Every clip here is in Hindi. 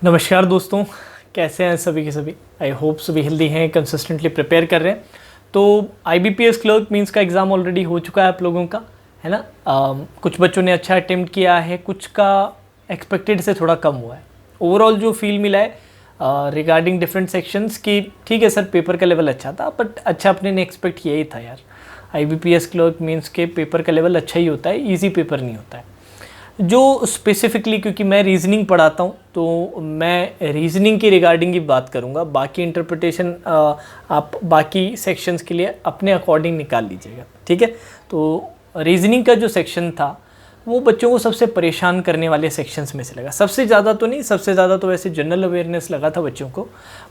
नमस्कार दोस्तों, कैसे हैं सभी के सभी। आई होप सभी हेल्दी हैं, कंसिस्टेंटली प्रिपेयर कर रहे हैं। तो IBPS क्लर्क मींस का एग्ज़ाम ऑलरेडी हो चुका है आप लोगों का, है ना। कुछ बच्चों ने अच्छा अटेम्प्ट किया है, कुछ का एक्सपेक्टेड से थोड़ा कम हुआ है। ओवरऑल जो फील मिला है रिगार्डिंग डिफरेंट सेक्शंस की, ठीक है सर पेपर का लेवल अच्छा था, बट अच्छा अपने ने एक्सपेक्ट किया ही था यार। IBPS क्लर्क मींस के पेपर का लेवल अच्छा ही होता है, ईजी पेपर नहीं होता है। जो स्पेसिफिकली क्योंकि मैं रीजनिंग पढ़ाता हूँ तो मैं रीजनिंग की रिगार्डिंग ही बात करूँगा। बाकी इंटरप्रिटेशन आप बाकी सेक्शंस के लिए अपने अकॉर्डिंग निकाल लीजिएगा, ठीक है। तो रीजनिंग का जो सेक्शन था वो बच्चों को सबसे परेशान करने वाले सेक्शंस में से लगा। सबसे ज़्यादा तो नहीं, सबसे ज़्यादा तो वैसे जनरल अवेयरनेस लगा था बच्चों को,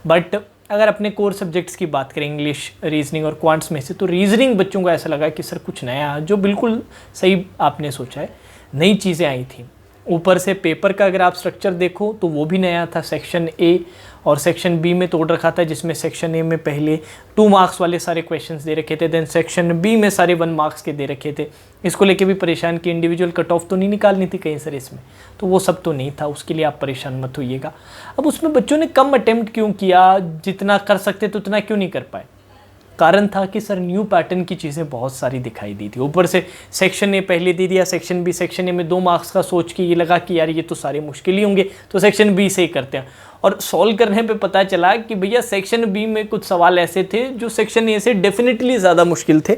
बट अगर अपने कोर सब्जेक्ट्स की बात करें इंग्लिश, रीजनिंग और क्वांट्स में से, तो रीजनिंग बच्चों को ऐसा लगा कि सर कुछ नया, जो बिल्कुल सही आपने सोचा है, नई चीज़ें आई थी। ऊपर से पेपर का अगर आप स्ट्रक्चर देखो तो वो भी नया था। सेक्शन ए और सेक्शन बी में तोड़ रखा था, जिसमें सेक्शन ए में पहले 2 मार्क्स वाले सारे क्वेश्चंस दे रखे थे, देन सेक्शन बी में सारे 1 मार्क्स के दे रखे थे। इसको लेके भी परेशान कि इंडिविजुअल कट ऑफ तो नहीं निकालनी थी कहीं सर इसमें, तो वो सब तो नहीं था, उसके लिए आप परेशान मत होइएगा। अब उसमें बच्चों ने कम अटेम्प्ट क्यों किया, जितना कर सकते तो उतना क्यों नहीं कर पाए? कारण था कि सर न्यू पैटर्न की चीज़ें बहुत सारी दिखाई दी थी। ऊपर से सेक्शन ए पहले दे दिया, सेक्शन बी, सेक्शन ए में 2 मार्क्स का सोच के ये लगा कि यार ये तो सारे मुश्किल ही होंगे, तो सेक्शन बी से ही करते हैं। और सॉल्व करने पे पता चला कि भैया सेक्शन बी में कुछ सवाल ऐसे थे जो सेक्शन ए से डेफिनेटली ज़्यादा मुश्किल थे,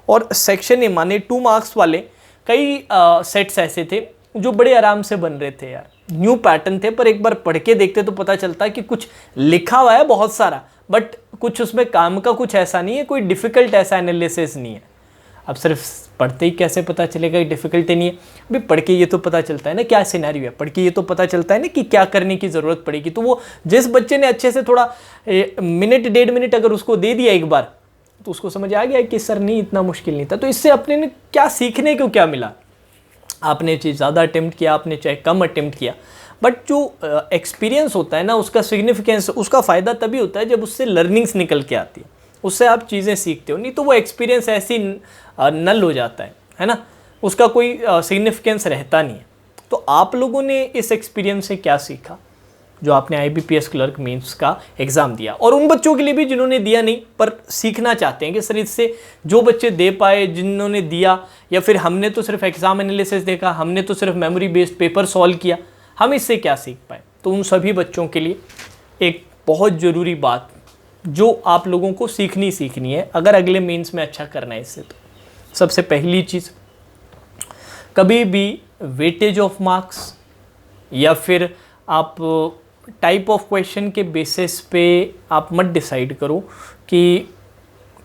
और सेक्शन ए माने 2 मार्क्स वाले कई सेट्स ऐसे थे जो बड़े आराम से बन रहे थे यार। न्यू पैटर्न थे, पर एक बार पढ़ के देखते तो पता चलता कि कुछ लिखा हुआ है बहुत सारा, बट कुछ उसमें काम का कुछ ऐसा नहीं है, कोई डिफ़िकल्ट ऐसा एनालिसिस नहीं है। अब सिर्फ पढ़ते ही कैसे पता चलेगा कि डिफ़िकल्ट नहीं है? अभी पढ़ के ये तो पता चलता है ना क्या सिनेरियो है, पढ़ के ये तो पता चलता है ना कि क्या करने की ज़रूरत पड़ेगी। तो वो जिस बच्चे ने अच्छे से थोड़ा मिनट 1.5 मिनट अगर उसको दे दिया एक बार, तो उसको समझ आ गया कि सर नहीं इतना मुश्किल नहीं था। तो इससे अपने ने क्या सीखने को क्या मिला? आपने चाहे ज़्यादा अटेम्प्ट किया, आपने चाहे कम अटेम्प्ट किया, बट जो एक्सपीरियंस होता है ना, उसका सिग्निफिकेंस, उसका फ़ायदा तभी होता है जब उससे लर्निंग्स निकल के आती है, उससे आप चीज़ें सीखते हो। नहीं तो वो एक्सपीरियंस ऐसी नल हो जाता है ना, उसका कोई सिग्निफिकेंस रहता नहीं है। तो आप लोगों ने इस एक्सपीरियंस से क्या सीखा जो आपने IBPS क्लर्क मेंस का एग्ज़ाम दिया? और उन बच्चों के लिए भी जिन्होंने दिया नहीं पर सीखना चाहते हैं कि सर इससे जो बच्चे दे पाए, जिन्होंने दिया, या फिर हमने तो सिर्फ एग्ज़ाम एनालिसिस देखा, हमने तो सिर्फ मेमोरी बेस्ड पेपर सॉल्व किया, हम इससे क्या सीख पाए? तो उन सभी बच्चों के लिए एक बहुत ज़रूरी बात जो आप लोगों को सीखनी है अगर अगले मेंस में अच्छा करना है इससे, तो सबसे पहली चीज़, कभी भी वेटेज ऑफ मार्क्स या फिर आप टाइप ऑफ क्वेश्चन के बेसिस पे आप मत डिसाइड करो कि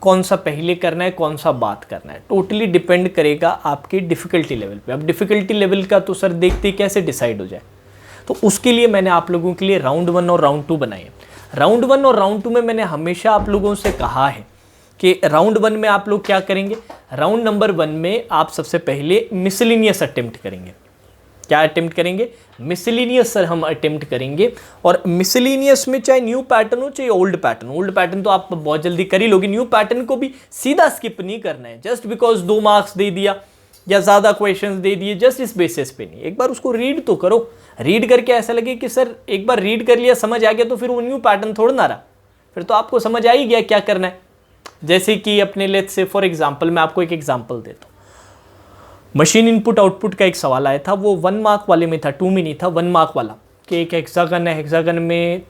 कौन सा पहले करना है, कौन सा बात करना है। टोटली डिपेंड करेगा आपके डिफ़िकल्टी लेवल पे। अब डिफ़िकल्टी लेवल का तो सर देखते कैसे डिसाइड हो जाए, तो उसके लिए मैंने आप लोगों के लिए राउंड 1 और राउंड 2 बनाए। राउंड 1 और राउंड 2 में मैंने हमेशा आप लोगों से कहा है कि राउंड 1 में आप लोग क्या करेंगे, राउंड नंबर 1 में आप सबसे पहले मिसलिनियस अटेम्प्ट करेंगे। क्या अटेम्प्ट करेंगे? मिसलिनियस सर हम अटेम्प्ट करेंगे। और मिसलिनियस में चाहे न्यू पैटर्न हो चाहे ओल्ड पैटर्न तो आप बहुत जल्दी कर ही लोगे। न्यू पैटर्न को भी सीधा स्किप नहीं करना है जस्ट बिकॉज 2 मार्क्स दे दिया या ज़्यादा क्वेश्चंस दे दिए, जस्ट इस बेसिस पे नहीं। एक बार उसको रीड तो करो, रीड करके ऐसा लगे कि सर एक बार रीड कर लिया, समझ आ गया, तो फिर वो न्यू पैटर्न थोड़ा ना रहा, फिर तो आपको समझ आ ही गया क्या करना है। जैसे कि अपने लेट्स से फॉर एग्जाम्पल, मैं आपको एक एग्जाम्पल देता हूँ। मशीन इनपुट आउटपुट का एक सवाल आया था, वो 1 मार्क वाले में था, 2 में नहीं था, 1 मार्क वाला, कि एक हेक्सागन है, हेक्सागन में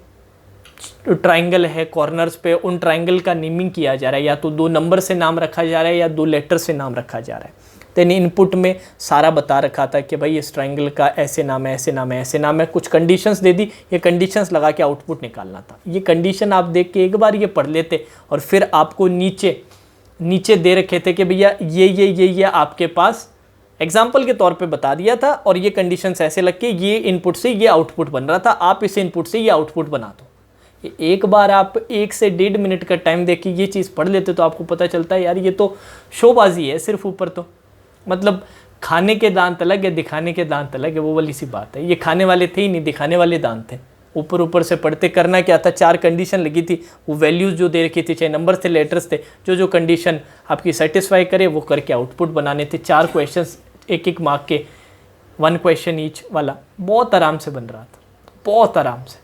ट्राइंगल है, कॉर्नर्स पे उन ट्राइंगल का नेमिंग किया जा रहा है, या तो 2 नंबर से नाम रखा जा रहा है या 2 लेटर से नाम रखा जा रहा है। देन इनपुट में सारा बता रखा था कि भाई इस ट्राइंगल का ऐसे नाम है, ऐसे नाम है, ऐसे नाम है, कुछ कंडीशंस दे दी, ये कंडीशंस लगा के आउटपुट निकालना था। ये कंडीशन आप देख के एक बार ये पढ़ लेते, और फिर आपको नीचे दे रखे थे कि भैया ये आपके पास एग्जाम्पल के तौर पे बता दिया था, और ये कंडीशंस ऐसे लग के ये इनपुट से ये आउटपुट बन रहा था, आप इस इनपुट से ये आउटपुट बना दो। एक बार आप 1 से 1.5 मिनट का टाइम देख के ये चीज़ पढ़ लेते तो आपको पता चलता है यार ये तो शोबाजी है सिर्फ ऊपर। तो मतलब खाने के दांत अलग है, दिखाने के दांत अलग है, वो वाली सी बात है। ये खाने वाले थे ही नहीं, दिखाने वाले दांत थे। ऊपर से पढ़ते करना क्या था, 4 कंडीशन लगी थी, वो वैल्यूज़ जो दे रखी थी, चाहे नंबर थे, लेटर्स थे, जो कंडीशन आपकी सेटिस्फाई करे वो करके आउटपुट बनाने थे। 4 क्वेश्चन 1-1 मार्क के, 1 क्वेश्चन ईच वाला, बहुत आराम से बन रहा था। बहुत आराम से।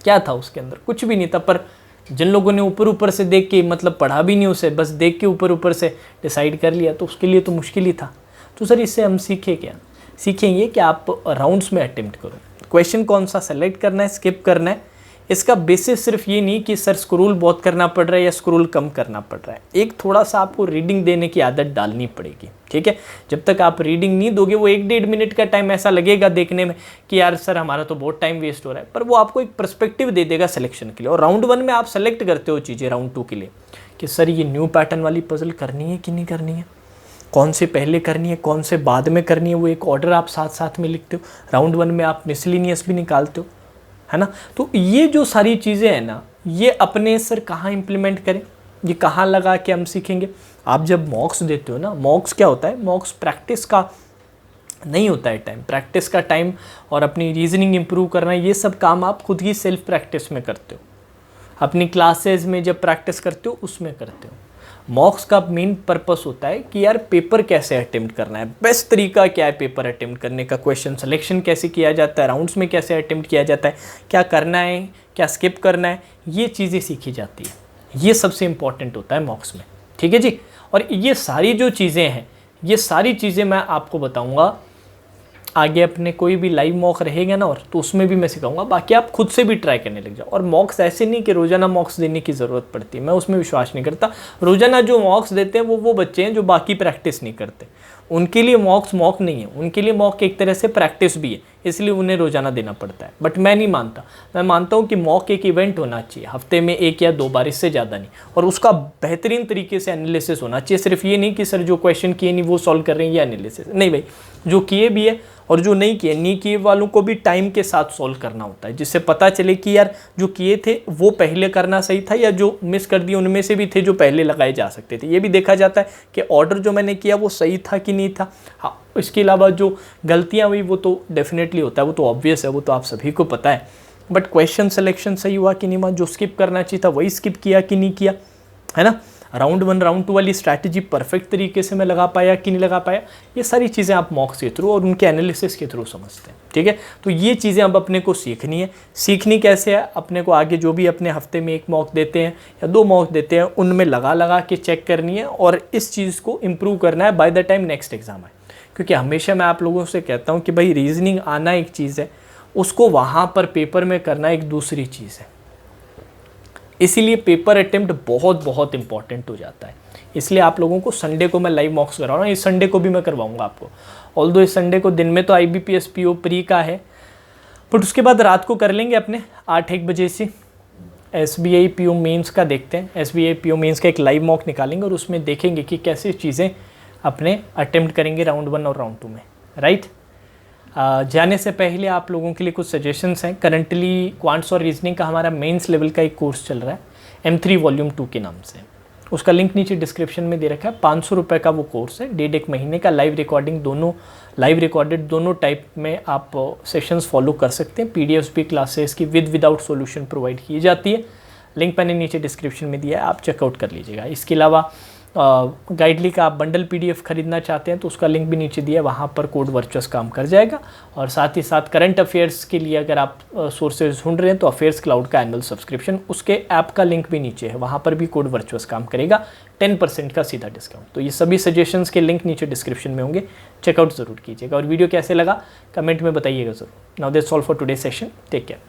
क्या था उसके अंदर? कुछ भी नहीं था, पर जिन लोगों ने ऊपर ऊपर से देख के, मतलब पढ़ा भी नहीं उसे, बस देख के ऊपर ऊपर से डिसाइड कर लिया, तो उसके लिए तो मुश्किल ही था। तो सर इससे हम सीखे क्या? सीखेंगे कि आप राउंड्स में अटेम्प्ट करो, क्वेश्चन कौन सा सेलेक्ट करना है, स्किप करना है। इसका बेसिस सिर्फ ये नहीं कि सर स्क्रोल बहुत करना पड़ रहा है या स्क्रोल कम करना पड़ रहा है, एक थोड़ा सा आपको रीडिंग देने की आदत डालनी पड़ेगी, ठीक है। जब तक आप रीडिंग नहीं दोगे, वो 1-1.5 मिनट का टाइम ऐसा लगेगा देखने में कि यार सर हमारा तो बहुत टाइम वेस्ट हो रहा है, पर वो आपको एक पर्सपेक्टिव दे देगा सिलेक्शन के लिए। और राउंड 1 में आप सेलेक्ट करते हो चीज़ें राउंड 2 के लिए कि सर ये न्यू पैटर्न वाली पजल करनी है कि नहीं करनी है, कौन से पहले करनी है, कौन से बाद में करनी है, वो एक ऑर्डर आप साथ साथ में लिखते हो। राउंड 1 में आप मिसलिनियस भी निकालते हो, है ना। तो ये जो सारी चीज़ें हैं ना, ये अपने सर कहाँ इम्प्लीमेंट करें, ये कहाँ लगा के हम सीखेंगे। आप जब मॉक्स देते हो ना, मॉक्स क्या होता है, मॉक्स प्रैक्टिस का नहीं होता है टाइम, प्रैक्टिस का टाइम और अपनी रीजनिंग इंप्रूव करना, ये सब काम आप खुद ही सेल्फ प्रैक्टिस में करते हो, अपनी क्लासेस में जब प्रैक्टिस करते हो उसमें करते हो। मॉक्स का मेन पर्पस होता है कि यार पेपर कैसे अटेम्प्ट करना है, बेस्ट तरीका क्या है पेपर अटेम्प्ट करने का, क्वेश्चन सिलेक्शन कैसे किया जाता है, राउंड्स में कैसे अटेम्प्ट किया जाता है, क्या करना है, क्या स्किप करना है, ये चीज़ें सीखी जाती है। ये सबसे इंपॉर्टेंट होता है मॉक्स में, ठीक है जी। और ये सारी जो चीज़ें हैं, ये सारी चीज़ें मैं आपको बताऊँगा आगे, अपने कोई भी लाइव मॉक रहेगा ना, और तो उसमें भी मैं सिखाऊंगा। बाकी आप खुद से भी ट्राई करने लग जाओ। और मॉक्स ऐसे नहीं कि रोजाना मॉक्स देने की ज़रूरत पड़ती है, मैं उसमें विश्वास नहीं करता। रोजाना जो मॉक्स देते हैं वो बच्चे हैं जो बाकी प्रैक्टिस नहीं करते, उनके लिए मॉक्स मॉक नहीं है, उनके लिए मॉक एक तरह से प्रैक्टिस भी है, इसलिए उन्हें रोजाना देना पड़ता है। बट मैं नहीं मानता, मैं मानता हूँ कि मॉक एक इवेंट होना चाहिए, हफ्ते में 1 या 2 बार, इससे ज़्यादा नहीं। और उसका बेहतरीन तरीके से एनालिसिस होना चाहिए। सिर्फ ये नहीं कि सर जो क्वेश्चन किए नहीं वो सॉल्व कर रहे हैं, ये एनालिसिस नहीं भाई, जो किए भी है और जो नहीं किए वालों को भी टाइम के साथ सॉल्व करना होता है, जिससे पता चले कि यार जो किए थे वो पहले करना सही था, या जो मिस कर दिए उनमें से भी थे जो पहले लगाए जा सकते थे। ये भी देखा जाता है कि ऑर्डर जो मैंने किया वो सही था कि नहीं था। हाँ, इसके अलावा जो गलतियाँ हुई वो तो डेफिनेटली होता है, वो तो ऑब्वियस है, वो तो आप सभी को पता है। बट क्वेश्चन सिलेक्शन सही हुआ कि नहीं हुआ, जो स्किप करना चाहिए था वही स्किप किया कि नहीं किया, है ना। राउंड 1 राउंड 2 वाली स्ट्रैटेजी परफेक्ट तरीके से मैं लगा पाया कि नहीं लगा पाया, ये सारी चीज़ें आप मॉक्स के थ्रू और उनके एनालिसिस के थ्रू समझते हैं, ठीक है। तो ये चीज़ें अब अपने को सीखनी है। सीखनी कैसे है, अपने को आगे जो भी अपने हफ्ते में 1 मॉक देते हैं या 2 मॉक देते हैं, उनमें लगा के चेक करनी है और इस चीज़ को इम्प्रूव करना है by the time next exam है। क्योंकि हमेशा मैं आप लोगों से कहता हूँ कि भाई रीजनिंग आना एक चीज़ है, उसको वहाँ पर पेपर में करना एक दूसरी चीज़ है। इसीलिए पेपर अटेम्प्ट बहुत इंपॉर्टेंट हो जाता है। इसलिए आप लोगों को संडे को मैं लाइव मॉक्स करा रहा हूँ, इस संडे को भी मैं करवाऊंगा आपको। ऑल्दो इस संडे को दिन में तो IBPS PO प्री का है, बट उसके बाद रात को कर लेंगे अपने 8-1 बजे से SBI PO मेंस का देखते हैं। SBI PO मेंस का एक लाइव मॉक निकालेंगे और उसमें देखेंगे कि कैसे चीज़ें अपने अटेम्प्ट करेंगे राउंड 1 और राउंड 2 में, राइट। जाने से पहले आप लोगों के लिए कुछ सजेशंस हैं। करंटली क्वांट्स और रीजनिंग का हमारा मेंस लेवल का एक कोर्स चल रहा है M3 वॉल्यूम 2 के नाम से, उसका लिंक नीचे डिस्क्रिप्शन में दे रखा है। 500 रुपये का वो कोर्स है, 1.5 महीने का, लाइव रिकॉर्डिंग दोनों, लाइव रिकॉर्डेड दोनों टाइप में आप सेशंस फॉलो कर सकते हैं। PDFs भी क्लासेस की विदाउट सॉल्यूशन प्रोवाइड की जाती है। लिंक मैंने नीचे डिस्क्रिप्शन में दिया है, आप चेकआउट कर लीजिएगा। इसके अलावा गाइडली का आप बंडल PDF खरीदना चाहते हैं तो उसका लिंक भी नीचे दिया है, वहाँ पर कोड वर्चुअस काम कर जाएगा। और साथ ही साथ करंट अफेयर्स के लिए अगर आप सोर्सेज ढूंढ रहे हैं तो अफेयर्स क्लाउड का एनुअल सब्सक्रिप्शन, उसके ऐप का लिंक भी नीचे है, वहाँ पर भी कोड वर्चुअस काम करेगा, 10% का सीधा डिस्काउंट। तो ये सभी सजेशंस के लिंक नीचे डिस्क्रिप्शन में होंगे, चेकआउट ज़रूर कीजिएगा। और वीडियो कैसे लगा कमेंट में बताइएगा ज़रूर। Now that's all for today session, take care.